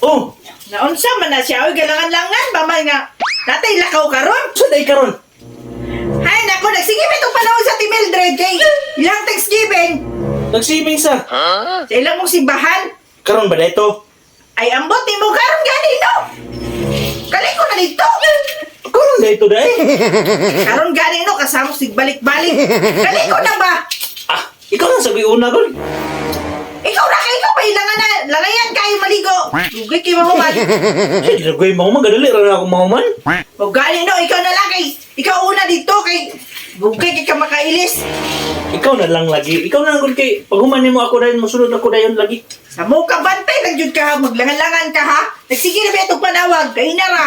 Oh, Naunsa man na siya, oy galangan-langan ba may nga. Natay lakaw karon. saan day karon? Hay nako, nagsigib itong panahon sa Team Mildred kay ilang Thanksgiving. Nagsibing sa. Sa ilang mong simbahan. Karon ba dito? Ay ambot ni mo karon gani no. Kaliko na dito. Karon dito day. Karon gani no kasama sig balik-balik. Kaliko na ba? Ah, ikaw na sabi una gon. Ikaw pa ilangan na. Langayan kayo maligo. Dugay kay mahuman. Hey, lagay mo magadali ra na ako mahuman. O gani no, ikaw na lang kay ikaw una dito kay dugay kay ka makailis. Ikaw na lang lagi. Ikaw na lang kay paghuman mo ako dayon mosunod ako dayon lagi. Sa mo ka bantay lang jud ka ha, maglangan-langan ka ha. Nagsige na ba itong panawag, kay na ra.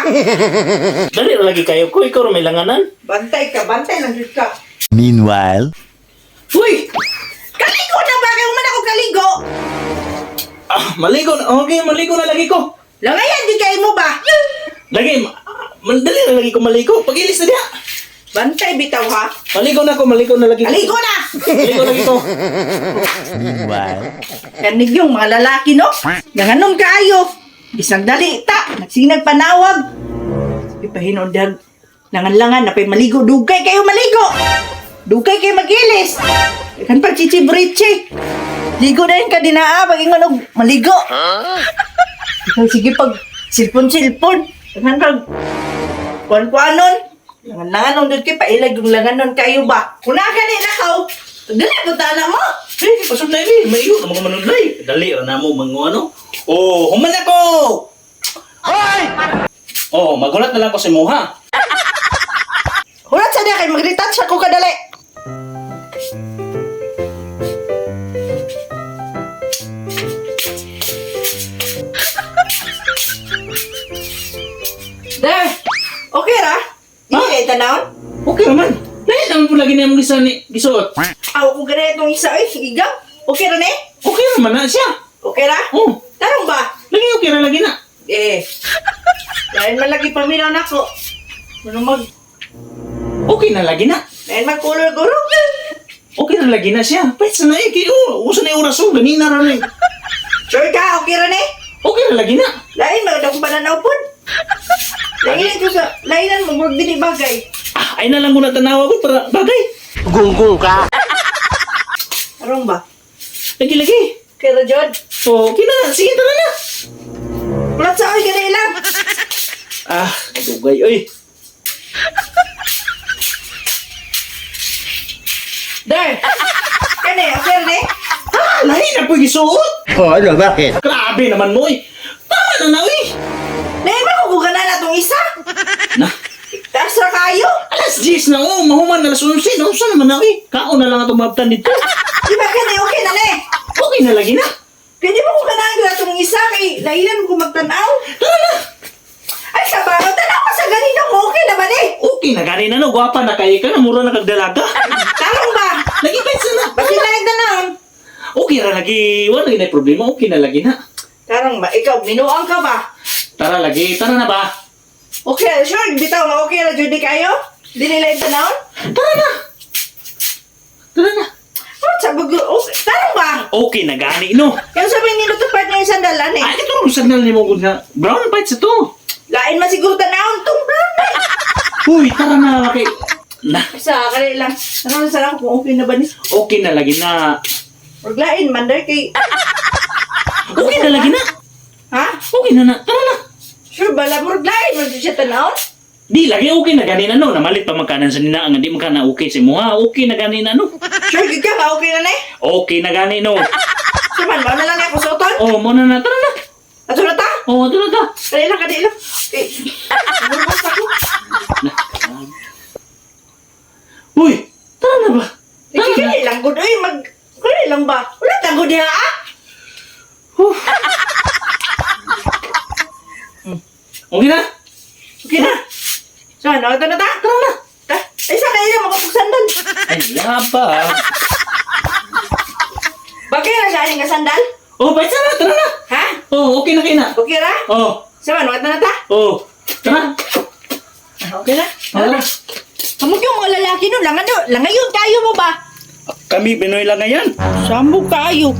Dali ra lagi kayo ko ikaw ra may langanan. Bantay lang jud ka. Meanwhile, Uy! Kaligo na ba kayo man ako kaligo? Ah, maligo na. Okay, maligo na lagi ko. Langayan di kayo mo ba? Lagi, dali na lagi ko maligo. Pag-ilis na diya. Bantay bitaw ha. Maligo na lagi. Kaligo na. Maligo lagi ko. meanwhile, Kanig yung mga lalaki no. Ganganom kaayo. Bisang dali ta, nagsinag panawag. Ipahinundag. Langan-langan na pa'y maligo. Dugay kayo maligo. Dugay kayo magilis. Kan pag chichibriche. Ligo na yun ka dinaa. Pag ingon og maligo. Ikaw sige pag silpon-silpon. Kan pag kuan-kuanon. Langan-langan nung doon kayo. Pailag yung langanon kayo ba? Kuna ka ni nakaw. Dali ko tala mo. Eh, pasok na ini. Maigo na mga manunay. Dali ra na mo mga ano. Oh, human ako! Hoy! Oh, magulat na lang ko si Moha. Hulat sa niya kay mag-retouch ako kadali. There! Okay ra? Di Ha? kay tanawon? Okay naman. Dahil naman po lagi na yung gisuot. Aw ko gani itong isa eh, igang. Okay ra ni? Okay naman na siya. Okay ra? Oh, Tarong ba? lagi okay na lagi na. Eh. Dahil man lagi paminaw nako. Ano mag Okay na lagi na. dahil mag-color guro. Okay na lagi na siya. Pwede sa na eh. Usa na yung oras o. Ganina ra na eh. Sure ka, okay ra ni? Okay na lagi na. Lain ba daw pananaw pud? Lainan ko sa lainan mo murag dili bagay. Ah, ay na lang muna tanawa ko para bagay. gunggong ka. Tarong ba? Lagi-lagi. Okay ra jud. Oh, okay na. Sige, tara na. Ulat sa oy gani lang. Ah, dugay. Oy. There. Kani, okay ra ni? Ah, lahi na po gisuot. Oh, ano, bakit? Grabe naman mo eh. Tama na na eh. Lain ba ko gana na tong isa? Na, Taas ra kayo. alas 10 na oh. Mahuman na alas 11. No, saan naman na eh. Kaon na lang itong mabtan dito. Di ba kani okay na ni? Okay na lagi na. Pwede ba ko ganahan na tong isa kay lainan ko magtanaw? Tara na. Ay sa ba, tanaw ka sa ganito mo okay na ba ni? Okay na gani na no. Gwapa na kayo ka na. Mura na kagdalaga. Tarong ba? Lagi pa na. Bakit lain tanawon? Okay na lagi. Wala lagi na problema. Okay na lagi na. Tarong ba? Ikaw, minuang ka ba? Tara lagi. Tara na ba? Okay, sure, bitaw nga okay na Judy kayo? Dili lain tanawon? Tara na. Tara na. Oh, sabi ko, okay. Tarong ba? Okay na gani no. Yung sabihin nilo to part niya yung sandalan eh. Ay, ito ang sandal ni mo nga. Brown bites ito. Lain man siguro tanawon tong brown eh. Uy, tara na laki. Na, Sa kali lang. Ano sa ako kung okay na ba ni? okay na lagi na. Huwag lain man dahil kay... Okay na lagi na. Ha? Okay na na. Tara na. Sure ba? Huwag lain man siya tanawon? Di lagi okay na gani na no. Namalit pa magkanan sa nina. Nga di magkana okay si mo ha. Okay na gani na no. Sure, gid ka ba? Okay na na eh? Okay na gani no. Saman ba? Na lang ako soton? Oh, muna na. Tara na. Ato na ta? Oh, tara na. Kali lang, kali lang. Eh, nagbukas ako. Uy, tara na ba? Eh, kali lang good. Uy, kali lang ba? Wala tang good ha? Huh. Okay na? Okay na. So, ano? Ito na ta? Tara na. Ta? Ay, sa kayo na makapagsandan. Ay, laba. Bagay na siya nga sandal? Oh, ba't na? Tara na. Ha? Oh, okay na kayo na. Okay ra? Oh, Sa man, wala na ta? oh. Tara. Okay na. Tara. Kamog yung mga lalaki no, langayon kayo mo ba? Kami, Pinoy lang ngayon. Sambo kayo.